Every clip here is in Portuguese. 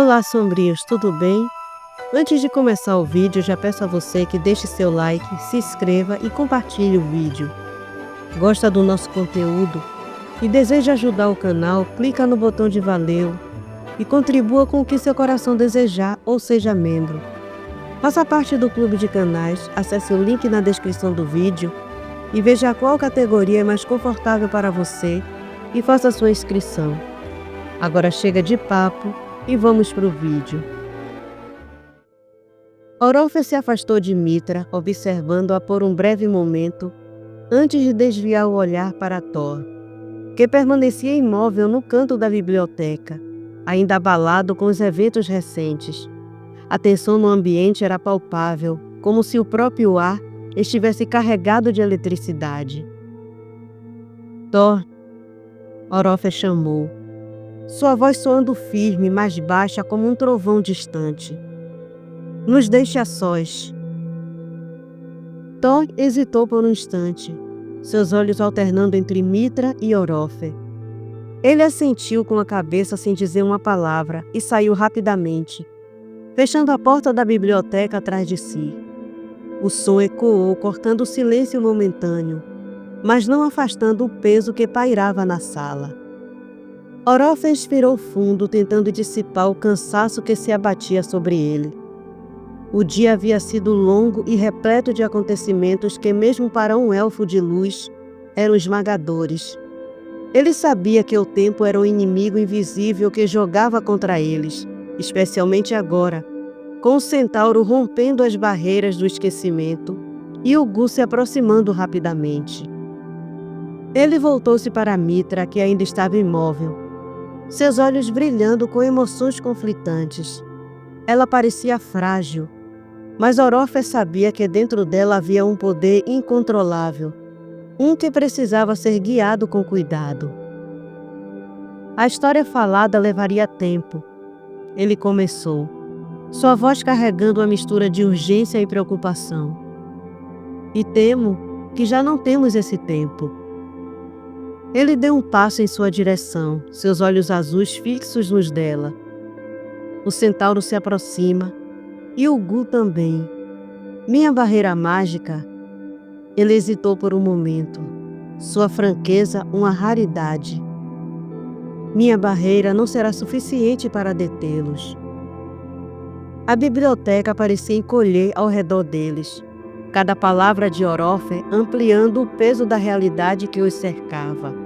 Olá, sombrios, tudo bem? Antes de começar o vídeo, já peço a você que deixe seu like, se inscreva e compartilhe o vídeo. Gosta do nosso conteúdo e deseja ajudar o canal? Clica no botão de valeu e contribua com o que seu coração desejar ou seja membro. Faça parte do clube de canais, acesse o link na descrição do vídeo e veja qual categoria é mais confortável para você e faça sua inscrição. Agora chega de papo e vamos para o vídeo. Orofe se afastou de Mitra, observando-a por um breve momento, antes de desviar o olhar para Thor, que permanecia imóvel no canto da biblioteca, ainda abalado com os eventos recentes. A tensão no ambiente era palpável, como se o próprio ar estivesse carregado de eletricidade. Thor, Orofe chamou, sua voz soando firme, mas baixa como um trovão distante. Nos deixe a sós. Thor hesitou por um instante, seus olhos alternando entre Mitra e Orofe. Ele assentiu com a cabeça sem dizer uma palavra e saiu rapidamente, fechando a porta da biblioteca atrás de si. O som ecoou, cortando o silêncio momentâneo, mas não afastando o peso que pairava na sala. Orofe expirou fundo, tentando dissipar o cansaço que se abatia sobre ele. O dia havia sido longo e repleto de acontecimentos que, mesmo para um elfo de luz, eram esmagadores. Ele sabia que o tempo era um inimigo invisível que jogava contra eles, especialmente agora, com o centauro rompendo as barreiras do esquecimento e o Gu se aproximando rapidamente. Ele voltou-se para Mitra, que ainda estava imóvel, seus olhos brilhando com emoções conflitantes. Ela parecia frágil, mas Orofe sabia que dentro dela havia um poder incontrolável, um que precisava ser guiado com cuidado. A história falada levaria tempo. Ele começou, sua voz carregando uma mistura de urgência e preocupação. E temo que já não temos esse tempo. Ele deu um passo em sua direção, seus olhos azuis fixos nos dela. O centauro se aproxima, e o Gu também. Minha barreira mágica? Ele hesitou por um momento, sua franqueza uma raridade. Minha barreira não será suficiente para detê-los. A biblioteca parecia encolher ao redor deles, cada palavra de Orofe ampliando o peso da realidade que os cercava.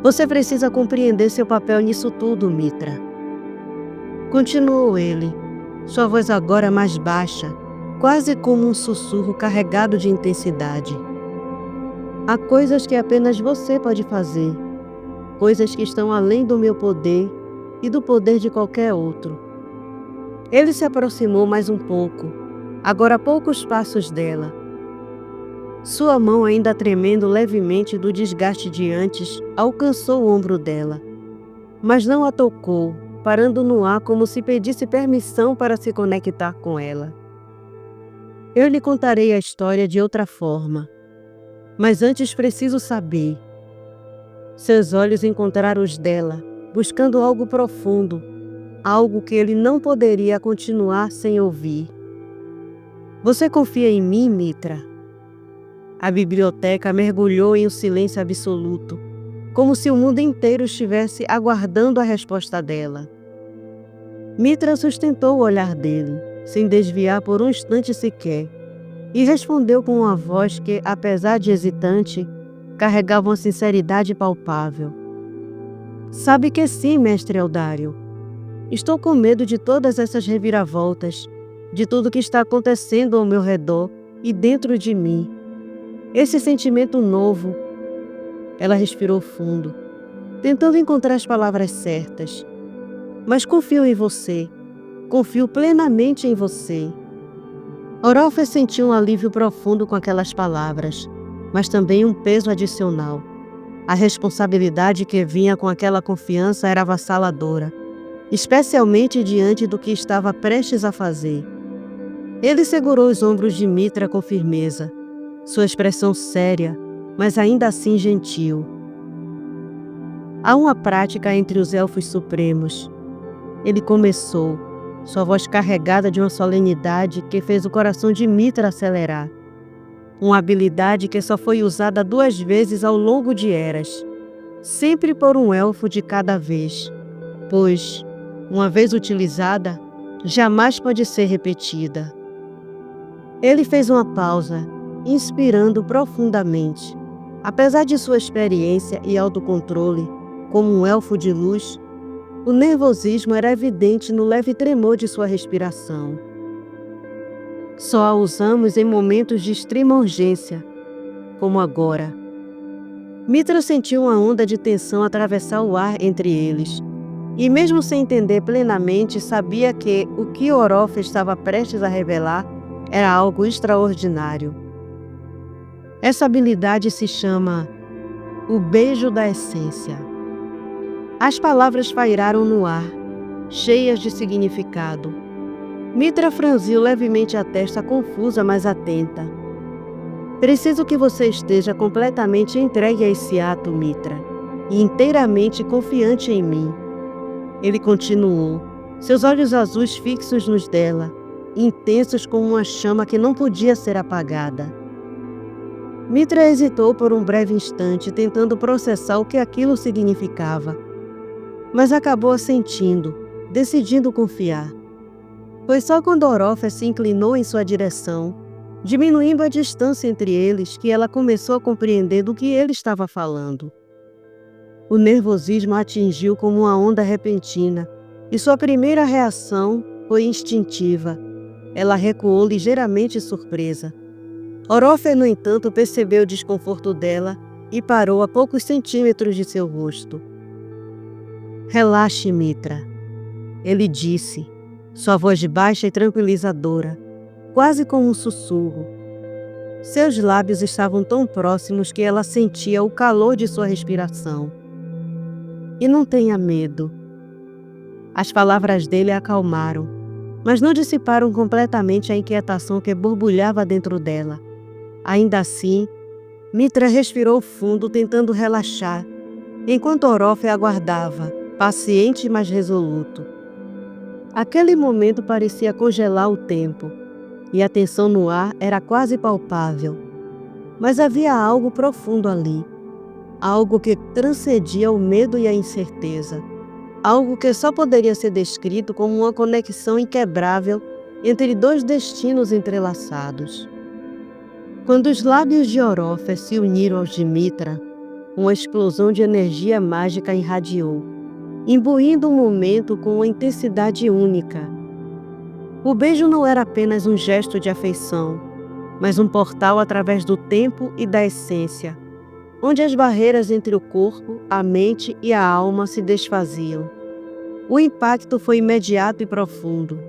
Você precisa compreender seu papel nisso tudo, Mitra. Continuou ele, sua voz agora mais baixa, quase como um sussurro carregado de intensidade. Há coisas que apenas você pode fazer, coisas que estão além do meu poder e do poder de qualquer outro. Ele se aproximou mais um pouco, agora a poucos passos dela. Sua mão, ainda tremendo levemente do desgaste de antes, alcançou o ombro dela, mas não a tocou, parando no ar como se pedisse permissão para se conectar com ela. Eu lhe contarei a história de outra forma, mas antes preciso saber. Seus olhos encontraram os dela, buscando algo profundo, algo que ele não poderia continuar sem ouvir. Você confia em mim, Mitra? A biblioteca mergulhou em um silêncio absoluto, como se o mundo inteiro estivesse aguardando a resposta dela. Mitra sustentou o olhar dele, sem desviar por um instante sequer, e respondeu com uma voz que, apesar de hesitante, carregava uma sinceridade palpável. Sabe que sim, mestre Eldário. Estou com medo de todas essas reviravoltas, de tudo que está acontecendo ao meu redor e dentro de mim. Esse sentimento novo. Ela respirou fundo, tentando encontrar as palavras certas. Mas confio em você. Confio plenamente em você. Orofe sentiu um alívio profundo com aquelas palavras, mas também um peso adicional. A responsabilidade que vinha com aquela confiança era avassaladora, especialmente diante do que estava prestes a fazer. Ele segurou os ombros de Mitra com firmeza, sua expressão séria, mas ainda assim gentil. Há uma prática entre os elfos supremos. Ele começou, sua voz carregada de uma solenidade que fez o coração de Mitra acelerar. Uma habilidade que só foi usada 2 vezes ao longo de eras, sempre por um elfo de cada vez, pois, uma vez utilizada, jamais pode ser repetida. Ele fez uma pausa, inspirando profundamente. Apesar de sua experiência e autocontrole, como um elfo de luz, o nervosismo era evidente no leve tremor de sua respiração. Só a usamos em momentos de extrema urgência, como agora. Mitra sentiu uma onda de tensão atravessar o ar entre eles, e mesmo sem entender plenamente, sabia que o que Orof estava prestes a revelar era algo extraordinário. Essa habilidade se chama o beijo da essência. As palavras pairaram no ar, cheias de significado. Mitra franziu levemente a testa confusa, mas atenta. Preciso que você esteja completamente entregue a esse ato, Mitra, e inteiramente confiante em mim. Ele continuou, seus olhos azuis fixos nos dela, intensos como uma chama que não podia ser apagada. Mitra hesitou por um breve instante, tentando processar o que aquilo significava, mas acabou assentindo, decidindo confiar. Foi só quando Orof se inclinou em sua direção, diminuindo a distância entre eles, que ela começou a compreender do que ele estava falando. O nervosismo a atingiu como uma onda repentina, e sua primeira reação foi instintiva. Ela recuou ligeiramente surpresa. Orof, no entanto, percebeu o desconforto dela e parou a poucos centímetros de seu rosto. Relaxe, Mitra, ele disse, sua voz baixa e tranquilizadora, quase como um sussurro. Seus lábios estavam tão próximos que ela sentia o calor de sua respiração. E não tenha medo. As palavras dele a acalmaram, mas não dissiparam completamente a inquietação que borbulhava dentro dela. Ainda assim, Mitra respirou fundo, tentando relaxar, enquanto Orof aguardava, paciente mas resoluto. Aquele momento parecia congelar o tempo, e a tensão no ar era quase palpável. Mas havia algo profundo ali, algo que transcendia o medo e a incerteza, algo que só poderia ser descrito como uma conexão inquebrável entre 2 destinos entrelaçados. Quando os lábios de Orof se uniram aos de Mitra, uma explosão de energia mágica irradiou, imbuindo o momento com uma intensidade única. O beijo não era apenas um gesto de afeição, mas um portal através do tempo e da essência, onde as barreiras entre o corpo, a mente e a alma se desfaziam. O impacto foi imediato e profundo.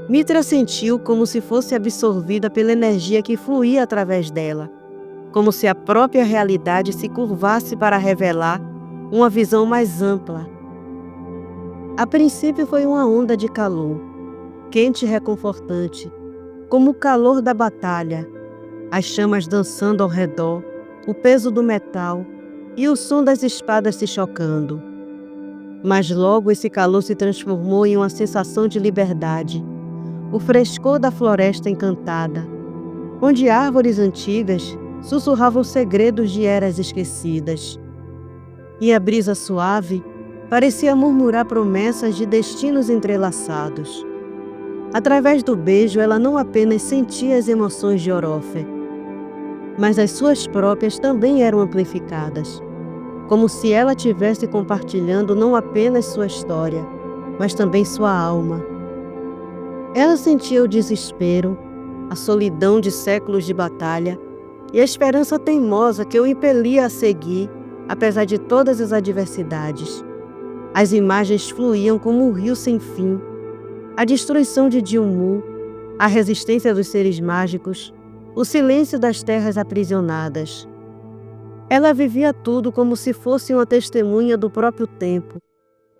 Mitra sentiu como se fosse absorvida pela energia que fluía através dela, como se a própria realidade se curvasse para revelar uma visão mais ampla. A princípio foi uma onda de calor, quente e reconfortante, como o calor da batalha, as chamas dançando ao redor, o peso do metal e o som das espadas se chocando. Mas logo esse calor se transformou em uma sensação de liberdade, o frescor da floresta encantada, onde árvores antigas sussurravam segredos de eras esquecidas. E a brisa suave parecia murmurar promessas de destinos entrelaçados. Através do beijo, ela não apenas sentia as emoções de Orof, mas as suas próprias também eram amplificadas, como se ela estivesse compartilhando não apenas sua história, mas também sua alma. Ela sentia o desespero, a solidão de séculos de batalha e a esperança teimosa que o impelia a seguir, apesar de todas as adversidades. As imagens fluíam como um rio sem fim, a destruição de Dilmu, a resistência dos seres mágicos, o silêncio das terras aprisionadas. Ela vivia tudo como se fosse uma testemunha do próprio tempo,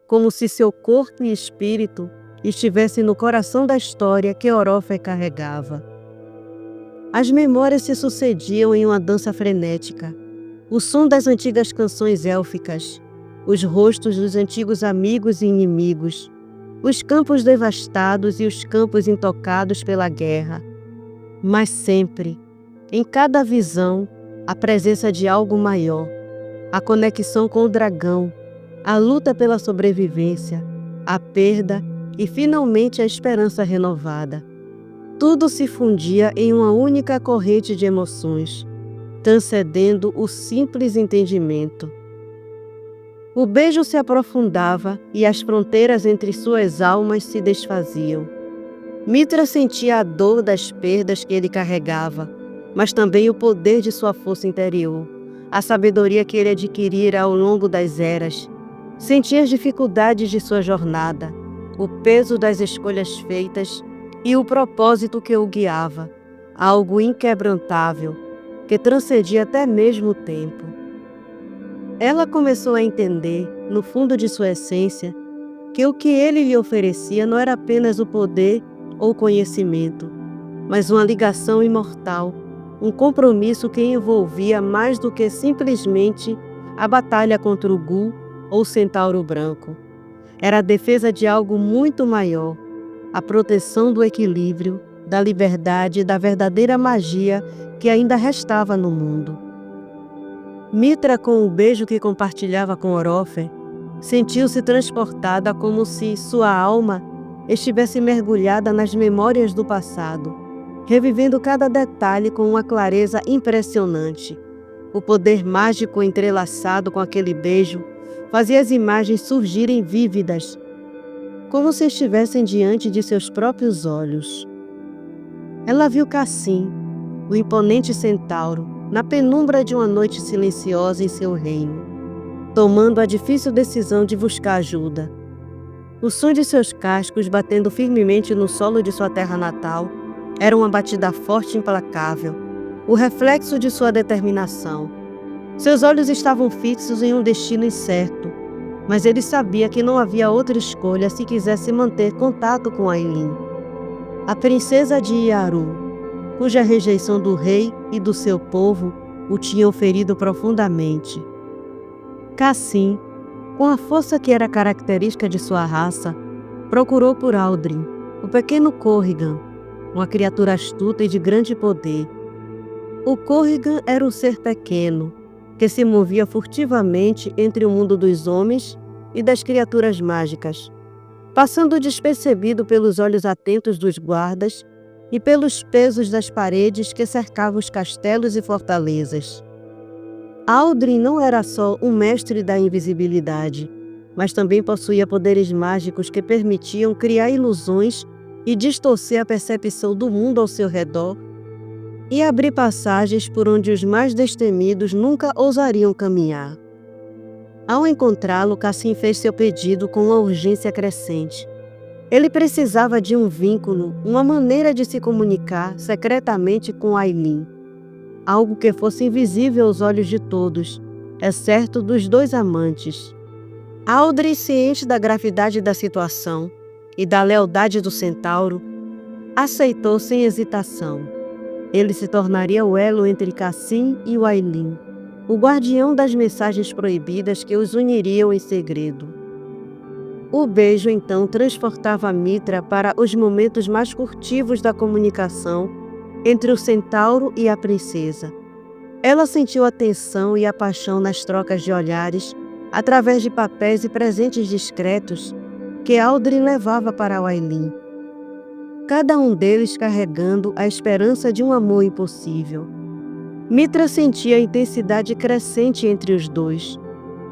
como se seu corpo e espírito estivessem no coração da história que Orof carregava. As memórias se sucediam em uma dança frenética, o som das antigas canções élficas, os rostos dos antigos amigos e inimigos, os campos devastados e os campos intocados pela guerra. Mas sempre, em cada visão, a presença de algo maior, a conexão com o dragão, a luta pela sobrevivência, a perda e finalmente a esperança renovada. Tudo se fundia em uma única corrente de emoções, transcendendo o simples entendimento. O beijo se aprofundava e as fronteiras entre suas almas se desfaziam. Mitra sentia a dor das perdas que ele carregava, mas também o poder de sua força interior, a sabedoria que ele adquirira ao longo das eras. Sentia as dificuldades de sua jornada, o peso das escolhas feitas e o propósito que o guiava, algo inquebrantável, que transcendia até mesmo o tempo. Ela começou a entender, no fundo de sua essência, que o que ele lhe oferecia não era apenas o poder ou conhecimento, mas uma ligação imortal, um compromisso que envolvia mais do que simplesmente a batalha contra o Gu ou Centauro Branco. Era a defesa de algo muito maior, a proteção do equilíbrio, da liberdade e da verdadeira magia que ainda restava no mundo. Mitra, com o beijo que compartilhava com Orofe, sentiu-se transportada como se sua alma estivesse mergulhada nas memórias do passado, revivendo cada detalhe com uma clareza impressionante. O poder mágico entrelaçado com aquele beijo fazia as imagens surgirem vívidas, como se estivessem diante de seus próprios olhos. Ela viu Cassim, o imponente centauro, na penumbra de uma noite silenciosa em seu reino, tomando a difícil decisão de buscar ajuda. O som de seus cascos batendo firmemente no solo de sua terra natal era uma batida forte e implacável, o reflexo de sua determinação. Seus olhos estavam fixos em um destino incerto, mas ele sabia que não havia outra escolha se quisesse manter contato com Ailin, a princesa de Iaru, cuja rejeição do rei e do seu povo o tinham ferido profundamente. Cassim, com a força que era característica de sua raça, procurou por Aldrin, o pequeno Corrigan, uma criatura astuta e de grande poder. O Corrigan era um ser pequeno, que se movia furtivamente entre o mundo dos homens e das criaturas mágicas, passando despercebido pelos olhos atentos dos guardas e pelos pesos das paredes que cercavam os castelos e fortalezas. Aldrin não era só um mestre da invisibilidade, mas também possuía poderes mágicos que permitiam criar ilusões e distorcer a percepção do mundo ao seu redor e abrir passagens por onde os mais destemidos nunca ousariam caminhar. Ao encontrá-lo, Cassim fez seu pedido com uma urgência crescente. Ele precisava de um vínculo, uma maneira de se comunicar secretamente com Ailin. Algo que fosse invisível aos olhos de todos, exceto dos dois amantes. Aldrin, ciente da gravidade da situação e da lealdade do centauro, aceitou sem hesitação. Ele se tornaria o elo entre Cassim e o Ailin, o guardião das mensagens proibidas que os uniriam em segredo. O beijo então transportava Mitra para os momentos mais furtivos da comunicação entre o centauro e a princesa. Ela sentiu a tensão e a paixão nas trocas de olhares, através de papéis e presentes discretos que Aldrin levava para Ailin, cada um deles carregando a esperança de um amor impossível. Mitra sentia a intensidade crescente entre os dois,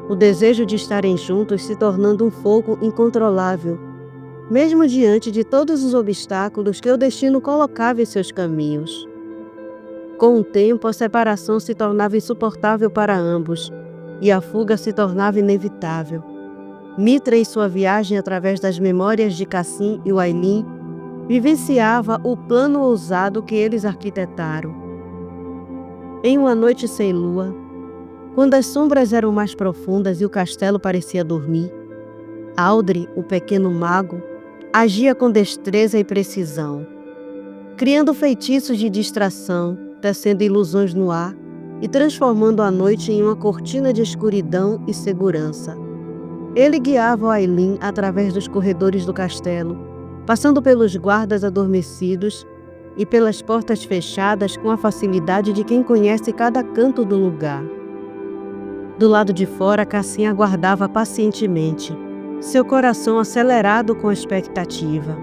o desejo de estarem juntos se tornando um fogo incontrolável, mesmo diante de todos os obstáculos que o destino colocava em seus caminhos. Com o tempo, a separação se tornava insuportável para ambos, e a fuga se tornava inevitável. Mitra, em sua viagem através das memórias de Cassim e Ailin, vivenciava o plano ousado que eles arquitetaram. Em uma noite sem lua, quando as sombras eram mais profundas e o castelo parecia dormir, Aldrin, o pequeno mago, agia com destreza e precisão, criando feitiços de distração, tecendo ilusões no ar e transformando a noite em uma cortina de escuridão e segurança. Ele guiava o Ailin através dos corredores do castelo, passando pelos guardas adormecidos e pelas portas fechadas com a facilidade de quem conhece cada canto do lugar. Do lado de fora, Cassim aguardava pacientemente, seu coração acelerado com a expectativa.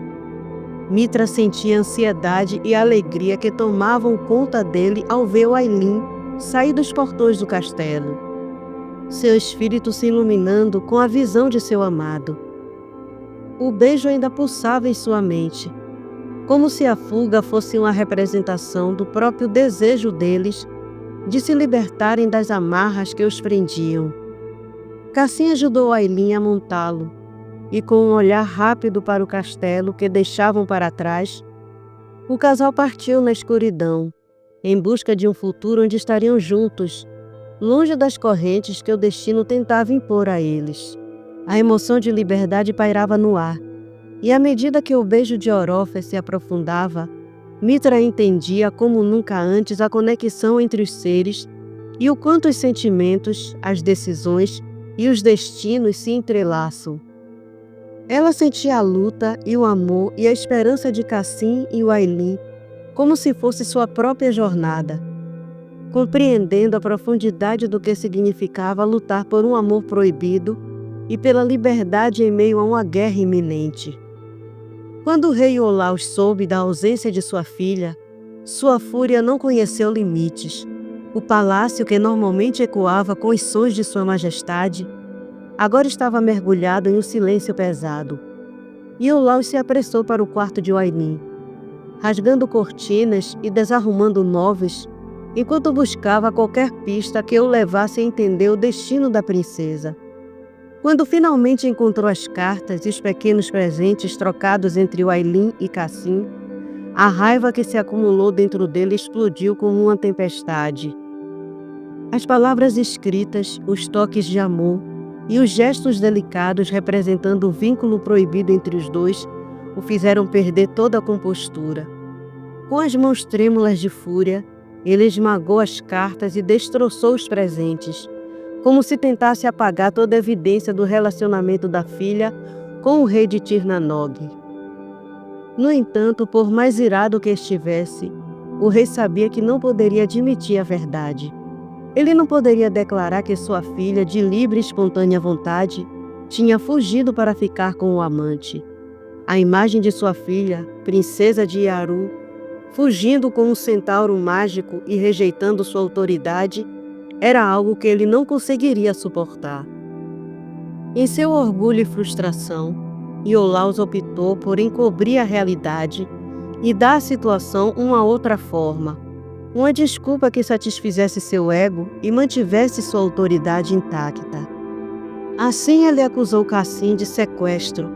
Mitra sentia a ansiedade e a alegria que tomavam conta dele ao ver o Ailin sair dos portões do castelo, seu espírito se iluminando com a visão de seu amado. O beijo ainda pulsava em sua mente, como se a fuga fosse uma representação do próprio desejo deles de se libertarem das amarras que os prendiam. Cassim ajudou Ailin a montá-lo, e com um olhar rápido para o castelo que deixavam para trás, o casal partiu na escuridão, em busca de um futuro onde estariam juntos, longe das correntes que o destino tentava impor a eles. A emoção de liberdade pairava no ar, e à medida que o beijo de Orofe se aprofundava, Mitra entendia como nunca antes a conexão entre os seres e o quanto os sentimentos, as decisões e os destinos se entrelaçam. Ela sentia a luta e o amor e a esperança de Cassim e o Ailin como se fosse sua própria jornada, compreendendo a profundidade do que significava lutar por um amor proibido e pela liberdade em meio a uma guerra iminente. Quando o rei Olaus soube da ausência de sua filha, sua fúria não conheceu limites. O palácio, que normalmente ecoava com os sons de sua majestade, agora estava mergulhado em um silêncio pesado. E Olaus se apressou para o quarto de Ailin, rasgando cortinas e desarrumando móveis, enquanto buscava qualquer pista que o levasse a entender o destino da princesa. Quando finalmente encontrou as cartas e os pequenos presentes trocados entre o Ailin e Cassim, a raiva que se acumulou dentro dele explodiu como uma tempestade. As palavras escritas, os toques de amor e os gestos delicados representando o vínculo proibido entre os dois o fizeram perder toda a compostura. Com as mãos trêmulas de fúria, ele esmagou as cartas e destroçou os presentes, como se tentasse apagar toda evidência do relacionamento da filha com o rei de Tir-na-nog. No entanto, por mais irado que estivesse, o rei sabia que não poderia admitir a verdade. Ele não poderia declarar que sua filha, de livre e espontânea vontade, tinha fugido para ficar com o amante. A imagem de sua filha, princesa de Yaru, fugindo com um centauro mágico e rejeitando sua autoridade, era algo que ele não conseguiria suportar. Em seu orgulho e frustração, Iolaus optou por encobrir a realidade e dar à situação uma outra forma, uma desculpa que satisfizesse seu ego e mantivesse sua autoridade intacta. Assim ele acusou Cassim de sequestro,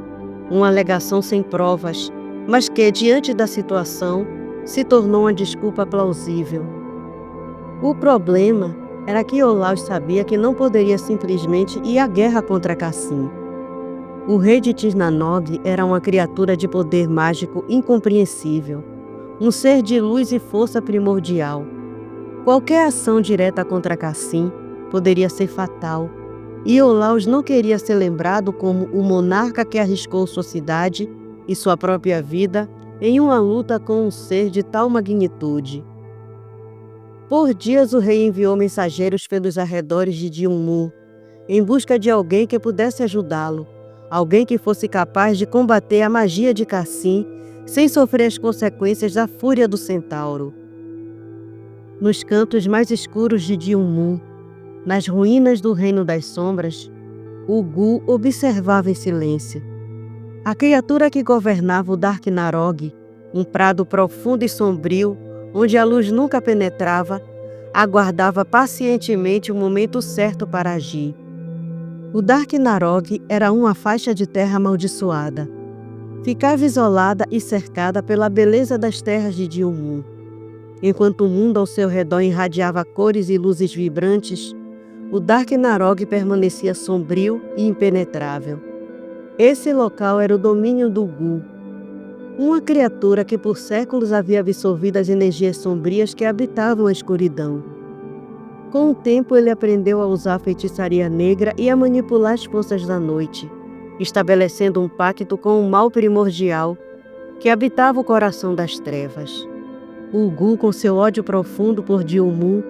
uma alegação sem provas, mas que, diante da situação, se tornou uma desculpa plausível. O problema era que Olaus sabia que não poderia simplesmente ir à guerra contra Cassim. O rei de Tir-na-nog era uma criatura de poder mágico incompreensível, um ser de luz e força primordial. Qualquer ação direta contra Cassim poderia ser fatal, e Olaus não queria ser lembrado como o monarca que arriscou sua cidade e sua própria vida em uma luta com um ser de tal magnitude. Por dias o rei enviou mensageiros pelos arredores de Dil-Mu, em busca de alguém que pudesse ajudá-lo, alguém que fosse capaz de combater a magia de Cassim sem sofrer as consequências da fúria do centauro. Nos cantos mais escuros de Dil-Mu, nas ruínas do Reino das Sombras, o Gu observava em silêncio. A criatura que governava o Dark-narog, um prado profundo e sombrio, onde a luz nunca penetrava, aguardava pacientemente o momento certo para agir. O Dark-narog era uma faixa de terra amaldiçoada. Ficava isolada e cercada pela beleza das terras de Dil-Mu. Enquanto o mundo ao seu redor irradiava cores e luzes vibrantes, o Dark-narog permanecia sombrio e impenetrável. Esse local era o domínio do Gu, uma criatura que por séculos havia absorvido as energias sombrias que habitavam a escuridão. Com o tempo, ele aprendeu a usar a feitiçaria negra e a manipular as forças da noite, estabelecendo um pacto com o mal primordial que habitava o coração das trevas. Ulgu, com seu ódio profundo por Dilmun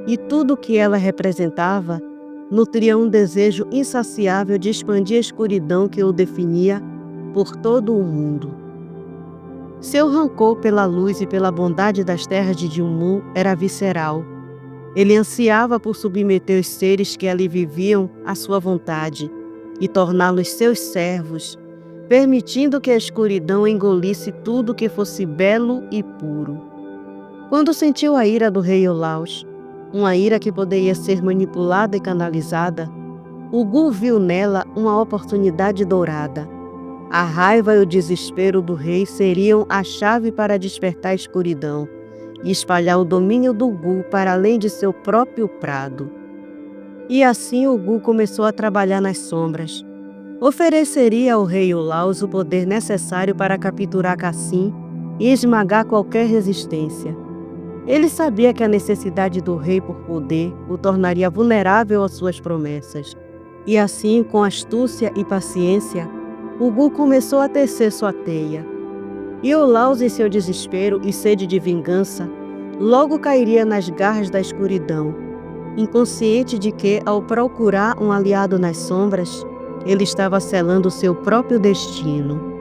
e tudo o que ela representava, nutria um desejo insaciável de expandir a escuridão que o definia por todo o mundo. Seu rancor pela luz e pela bondade das terras de Dilmun era visceral. Ele ansiava por submeter os seres que ali viviam à sua vontade e torná-los seus servos, permitindo que a escuridão engolisse tudo que fosse belo e puro. Quando sentiu a ira do rei Olaus, uma ira que poderia ser manipulada e canalizada, Ulgu viu nela uma oportunidade dourada. A raiva e o desespero do rei seriam a chave para despertar a escuridão e espalhar o domínio do Ulgu para além de seu próprio prado. E assim Ulgu começou a trabalhar nas sombras. Ofereceria ao rei Olaus o poder necessário para capturar Cassim e esmagar qualquer resistência. Ele sabia que a necessidade do rei por poder o tornaria vulnerável às suas promessas. E assim, com astúcia e paciência, Ulgu começou a tecer sua teia. E Olaus, em seu desespero e sede de vingança, logo cairia nas garras da escuridão, inconsciente de que, ao procurar um aliado nas sombras, ele estava selando seu próprio destino.